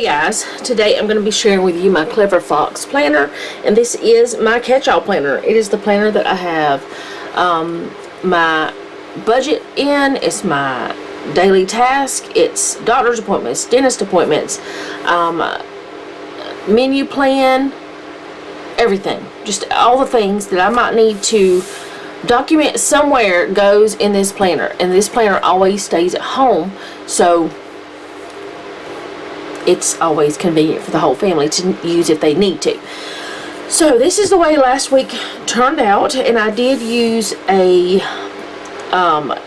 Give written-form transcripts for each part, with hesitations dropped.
guys, today I'm going to be sharing with you my Clever Fox planner, and this is my catch-all planner. It is the planner that I have my budget in. It's my daily task, it's doctor's appointments, dentist appointments, menu plan, everything, just all the things that I might need to document somewhere goes in this planner. And this planner always stays at home, so it's always convenient for the whole family to use if they need to. So this is the way last week turned out, and I did use a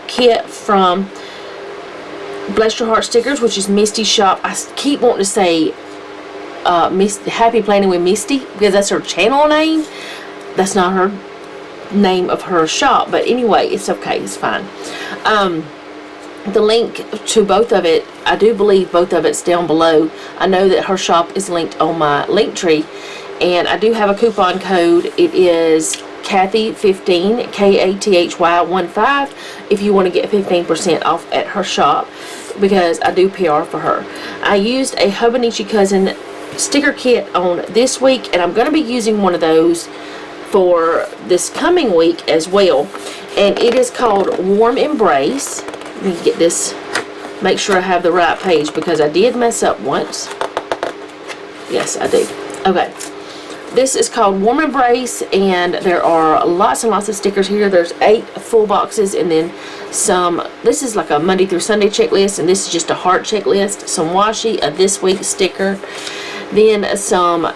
kit from Bless Your Heart Stickers, which is Misty's shop. I keep wanting to say Happy Planning with Misty because that's her channel name. That's not her name of her shop, but anyway, it's okay, it's fine. The link to both of it, I do believe both of it's down below. I know that her shop is linked on my link tree, and I do have a coupon code. It is Kathy15, KATHY15, if you want to get 15% off at her shop, because I do PR for her. I used a Hobonichi Cousin sticker kit on this week, and I'm going to be using one of those for this coming week as well, and it is called Warm Embrace. Let me get this, make sure I have the right page, because I did mess up once. Yes, I do. Okay. This is called Warm Embrace, and there are lots and lots of stickers here. There's 8 full boxes, and then some. This is like a Monday through Sunday checklist, and this is just a heart checklist. Some washi, a this week sticker, then some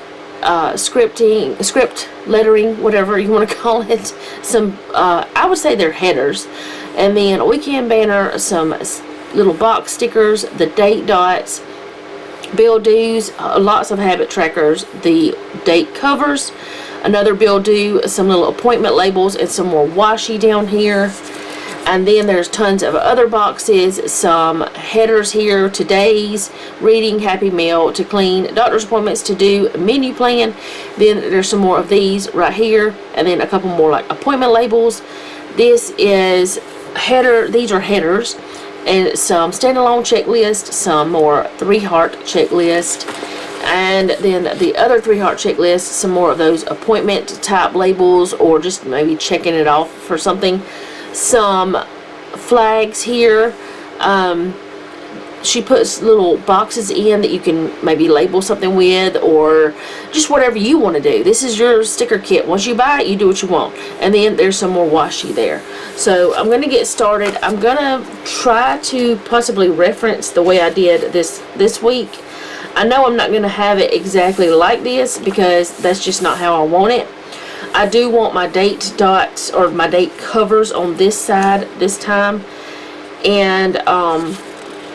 script lettering, whatever you want to call it. Some, I would say they're headers. And then a weekend banner, some little box stickers, the date dots, bill dues, lots of habit trackers, the date covers, another bill due, some little appointment labels, and some more washi down here. And then there's tons of other boxes, some headers here, today's, reading, happy mail, to clean, doctor's appointments, to do, menu plan. Then there's some more of these right here, and then a couple more like appointment labels. This is header, these are headers, and some standalone checklist, some more 3-heart checklist, and then the other 3-heart checklist, some more of those appointment type labels, or just maybe checking it off for something. Some flags here. She puts little boxes in that you can maybe label something with, or just whatever you want to do. This is your sticker kit. Once you buy it, you do what you want. And then there's some more washi there. So I'm going to get started. I'm going to try to possibly reference the way I did this week. I know I'm not going to have it exactly like this, because that's just not how I want it. I do want my date dots, or my date covers, on this side this time. And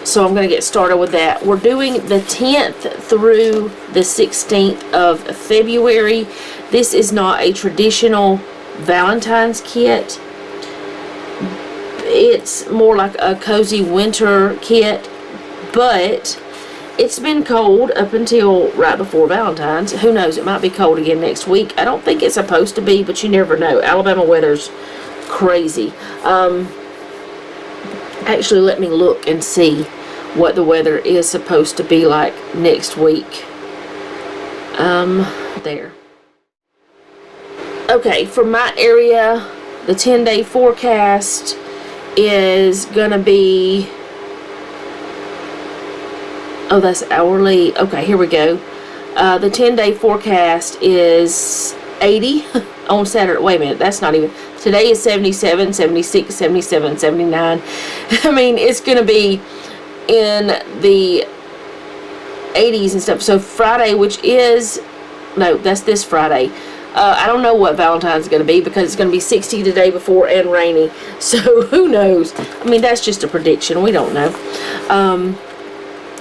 so I'm going to get started with that. We're doing the 10th through the 16th of February. This is not a traditional Valentine's kit. It's more like a cozy winter kit, but it's been cold up until right before Valentine's. Who knows, it might be cold again next week. I don't think it's supposed to be, but you never know. Alabama weather's crazy. Actually, let me look and see what the weather is supposed to be like next week. There. Okay, for my area, the 10-day forecast is gonna be, oh, that's hourly. Okay, here we go. The 10-day forecast is 80 on Saturday. Wait a minute, that's not even, today is 77, 76, 77, 79. I mean, it's gonna be in the 80s and stuff. So Friday, which is, no, that's this Friday. I don't know what Valentine's is going to be, because it's going to be 60 the day before and rainy. So who knows? I mean, that's just a prediction. We don't know.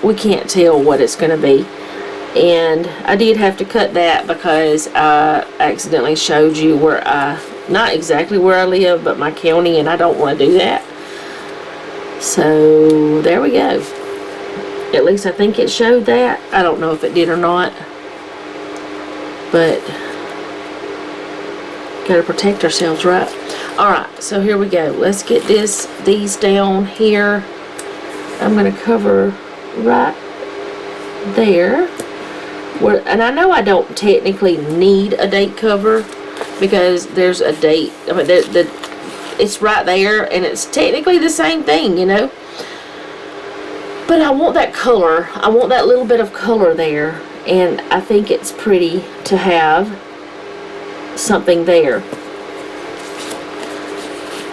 We can't tell what it's going to be. And I did have to cut that because I accidentally showed you where not exactly where I live, but my county, and I don't want to do that. So there we go. At least I think it showed that. I don't know if it did or not, but gotta protect ourselves, right? Alright, so here we go. Let's get these down here. I'm gonna cover right there. And I know I don't technically need a date cover because there's a date. I mean, it's right there, and it's technically the same thing, you know. But I want that color. I want that little bit of color there, and I think it's pretty to have something there.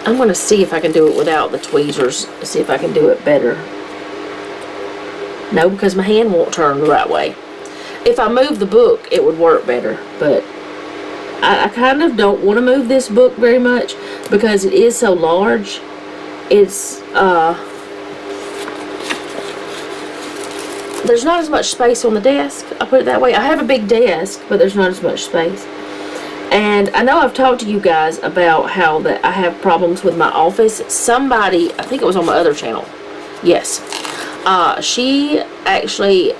I'm going to see if I can do it without the tweezers. See if I can do it better. No, because my hand won't turn the right way. If I move the book, it would work better. But I kind of don't want to move this book very much because it is so large. It's, there's not as much space on the desk. I'll put it that way. I have a big desk, but there's not as much space. And I know I've talked to you guys about how that I have problems with my office. Somebody, I think it was on my other channel. Yes. She actually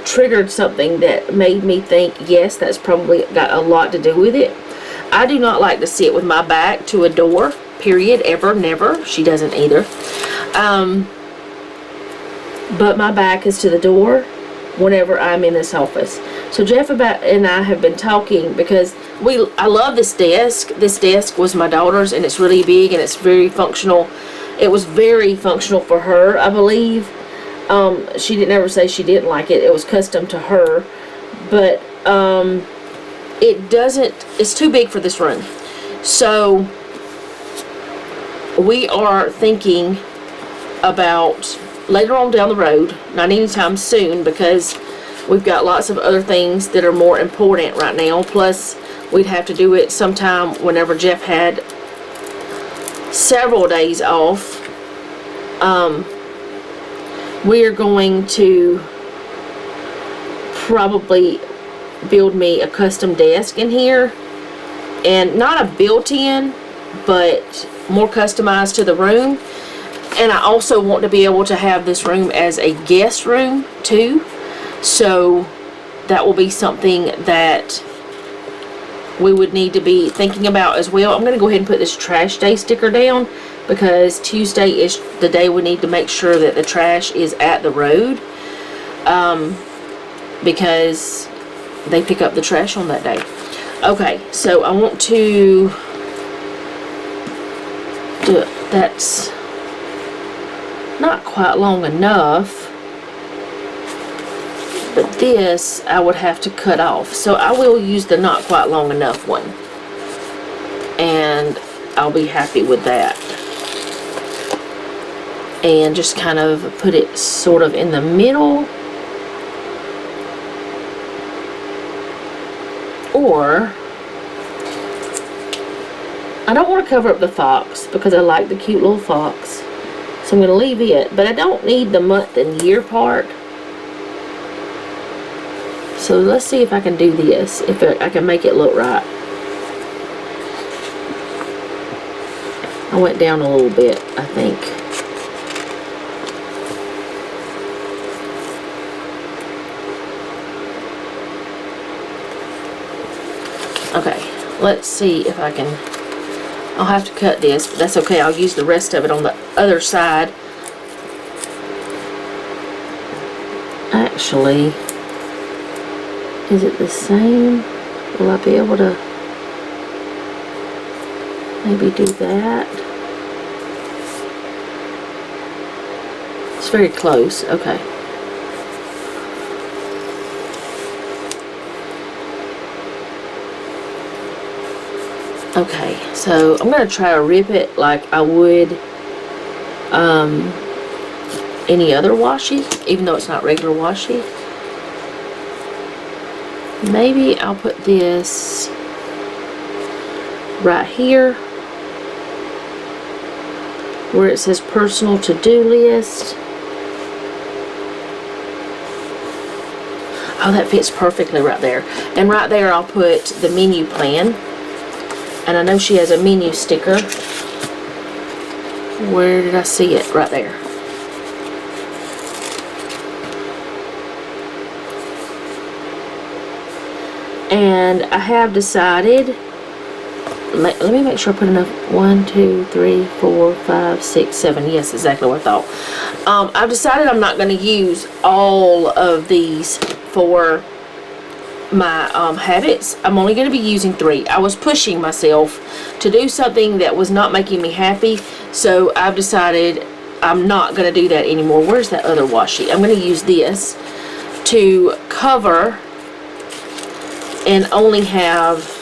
triggered something that made me think, yes, that's probably got a lot to do with it. I do not like to sit with my back to a door, period, ever, never. She doesn't either. But my back is to the door whenever I'm in this office. So Jeff and I have been talking because I love this desk. This desk was my daughter's, and it's really big and it's very functional. It was very functional for her, I believe. She didn't ever say she didn't like it. It was custom to her. But it's too big for this room. So we are thinking about later on down the road, not anytime soon, because we've got lots of other things that are more important right now. Plus, we'd have to do it sometime whenever Jeff had several days off. We're going to probably build me a custom desk in here. And not a built-in, but more customized to the room. And I also want to be able to have this room as a guest room too. So that will be something that we would need to be thinking about as well. I'm going to go ahead and put this trash day sticker down because Tuesday is the day we need to make sure that the trash is at the road. Because they pick up the trash on that day. Okay, so I want to do it. That's not quite long enough, but this I would have to cut off, so I will use the not quite long enough one, and I'll be happy with that. And just kind of put it sort of in the middle, or I don't want to cover up the fox because I like the cute little fox. So I'm going to leave it, but I don't need the month and year part. So let's see if I can do this, if I can make it look right. I went down a little bit, I think. Okay, let's see if I can. I'll have to cut this, but that's okay. I'll use the rest of it on the other side. Actually, is it the same? Will I be able to maybe do that? It's very close. Okay. Okay, so I'm going to try to rip it like I would any other washi, even though it's not regular washi. Maybe I'll put this right here where it says personal to-do list. Oh, that fits perfectly right there. And right there I'll put the menu plan. And I know she has a menu sticker. Where did I see it? Right there. And I have decided let me make sure I put enough. 1, 2, 3, 4, 5, 6, 7. Yes, exactly what I thought. I've decided I'm not going to use all of these for my habits. I'm only going to be using 3. I was pushing myself to do something that was not making me happy, so I've decided I'm not going to do that anymore. Where's that other washi? I'm going to use this to cover and only have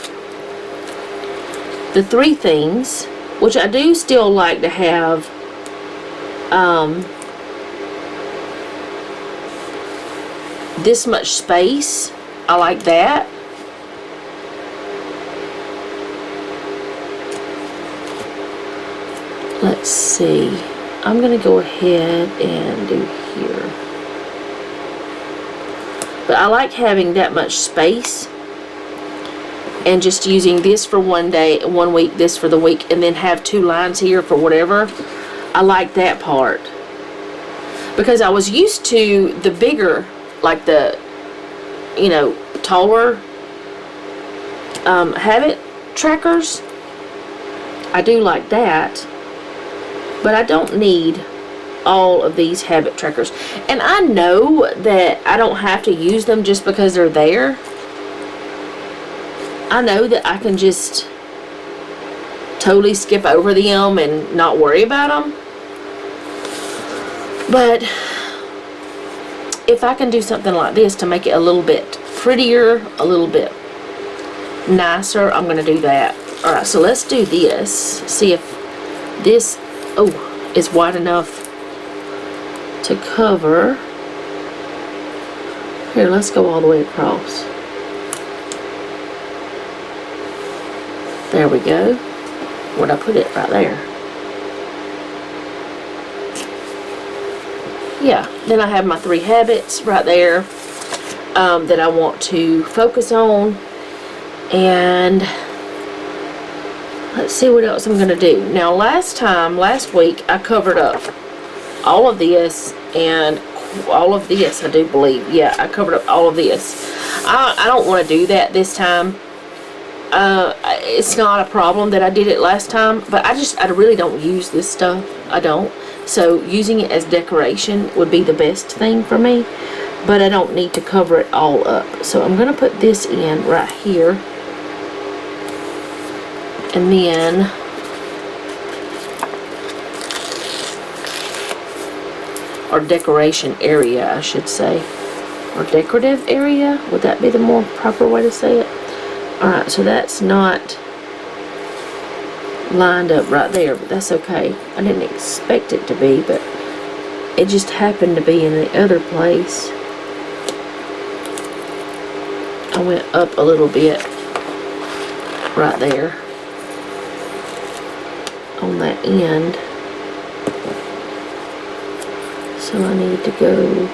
the 3 things, which I do still like to have this much space. I like that. Let's see. I'm going to go ahead and do here. But I like having that much space and just using this for one day, 1 week, this for the week, and then have 2 lines here for whatever. I like that part. Because I was used to the bigger, like the, you know, taller habit trackers. I do like that, but I don't need all of these habit trackers. And I know that I don't have to use them just because they're there. I know that I can just totally skip over them and not worry about them. But if I can do something like this to make it a little bit prettier, a little bit nicer, I'm going to do that. Alright, so let's do this. See if this, is wide enough to cover. Here, let's go all the way across. There we go. Where'd I put it? Right there. Yeah, then I have my 3 habits right there that I want to focus on. And let's see what else I'm going to do. Now last week, I covered up all of this and all of this, I do believe. Yeah, I covered up all of this. I don't want to do that this time. It's not a problem that I did it last time, but I really don't use this stuff. I don't. So using it as decoration would be the best thing for me, but I don't need to cover it all up. So I'm going to put this in right here, and then or decoration area, I should say, or decorative area. Would that be the more proper way to say it? Alright, so that's not lined up right there, but that's okay. I didn't expect it to be, but it just happened to be in the other place. I went up a little bit right there on that end, so I need to go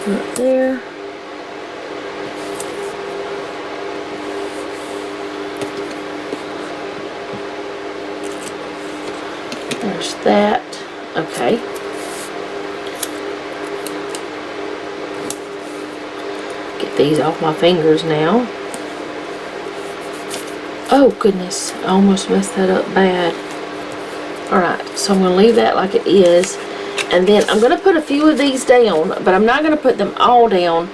right there. There's that. Okay. Get these off my fingers now. Oh goodness, I almost messed that up bad. Alright, so I'm going to leave that like it is. And then I'm going to put a few of these down, but I'm not going to put them all down.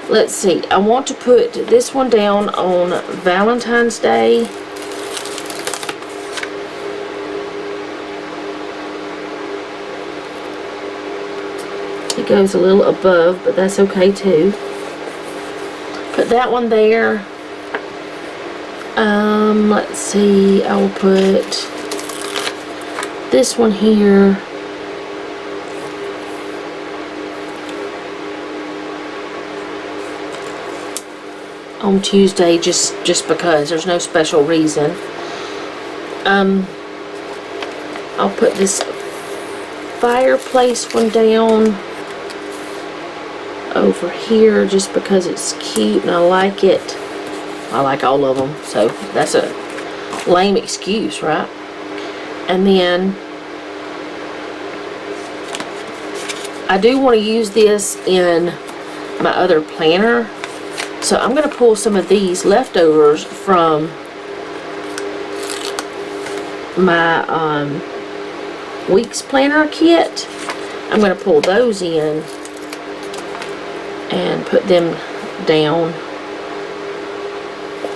Let's see, I want to put this one down on Valentine's Day. It goes a little above, but that's okay too. Put that one there. Let's see, I will put this one here. On Tuesday, just because there's no special reason. I'll put this fireplace one down over here just because it's cute and I like it. I like all of them, so that's a lame excuse, right? And then I do want to use this in my other planner So I'm going to pull some of these leftovers from my week's planner kit. I'm going to pull those in and put them down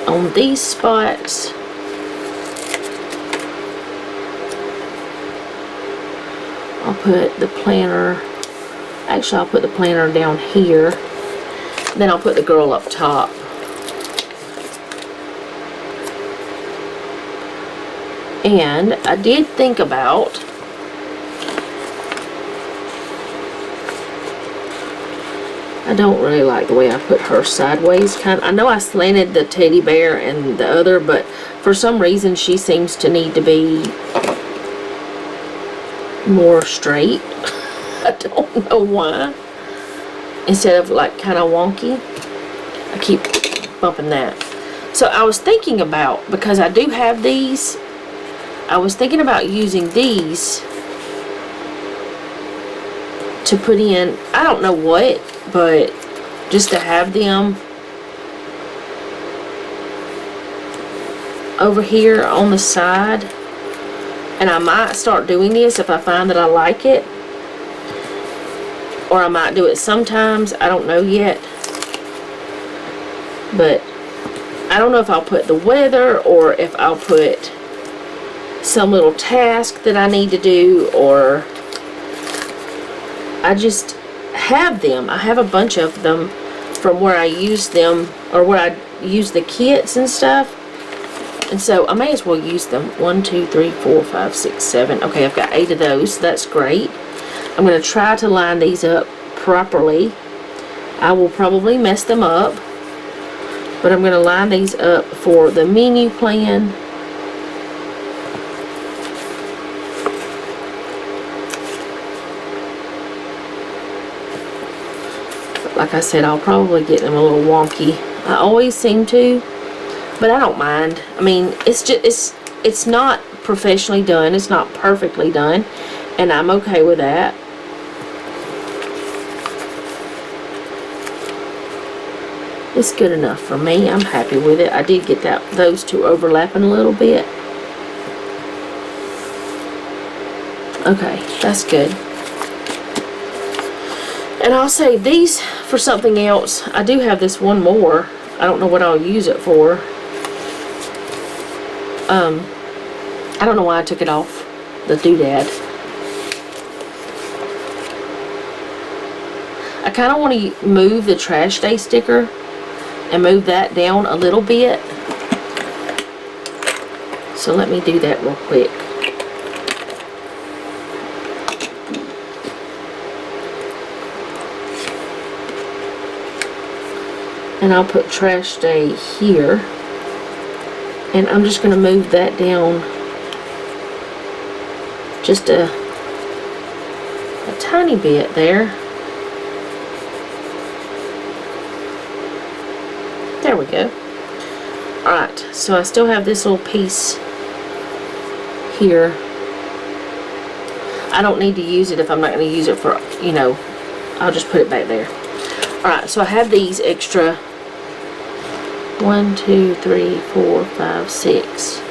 on these spots. I'll put the planner, actually I'll put the planner down here, then I'll put the girl up top. And I did think about I don't really like the way I put her sideways. I know I slanted the teddy bear and the other, but for some reason she seems to need to be more straight. I don't know why. Instead of like kind of wonky. I keep bumping that. So I was thinking about, because I do have these, I was thinking about using these to put in, I don't know what, but just to have them over here on the side. And I might start doing this if I find that I like it, or I might do it sometimes, I don't know yet. But I don't know if I'll put the weather, or if I'll put some little task that I need to do, or I just have them. I have a bunch of them from where I use them, or where I use the kits and stuff. And so I may as well use them. 1, 2, 3, 4, 5, 6, 7. Okay, I've got 8 of those. So that's great. I'm going to try to line these up properly. I will probably mess them up, but I'm going to line these up for the menu plan. Like I said, I'll probably get them a little wonky. I always seem to, but I don't mind. I mean, it's just it's not professionally done. It's not perfectly done, and I'm okay with that. It's good enough for me. I'm happy with it. I did get those two overlapping a little bit. Okay, that's good. And I'll save these for something else. I do have this one more. I don't know what I'll use it for. I don't know why I took it off the doodad. I kind of want to move the trash day sticker and move that down a little bit. So let me do that real quick. And I'll put trash day here, and I'm just going to move that down just a tiny bit there. There we go. Alright, so I still have this little piece here. I don't need to use it if I'm not going to use it for, you know, I'll just put it back there. Alright, so I have these extra 1, 2, 3, 4, 5, 6.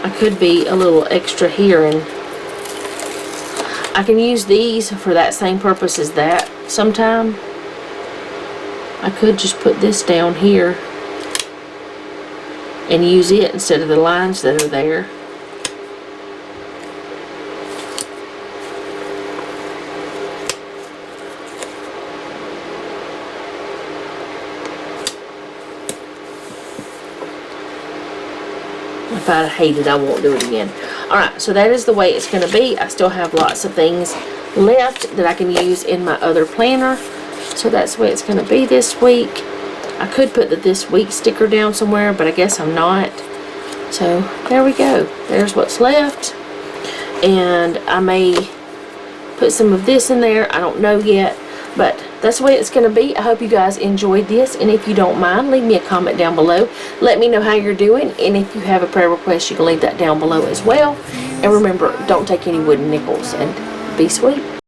I could be a little extra here, and I can use these for that same purpose as that sometime. I could just put this down here and use it instead of the lines that are there. If I hate it, I won't do it again. Alright, so that is the way it's going to be. I still have lots of things left that I can use in my other planner. So that's the way it's going to be this week. I could put the this week sticker down somewhere, but I guess I'm not. So there we go. There's what's left. And I may put some of this in there. I don't know yet. But that's the way it's going to be. I hope you guys enjoyed this. And if you don't mind, leave me a comment down below. Let me know how you're doing. And if you have a prayer request, you can leave that down below as well. And remember, don't take any wooden nickels. And be sweet.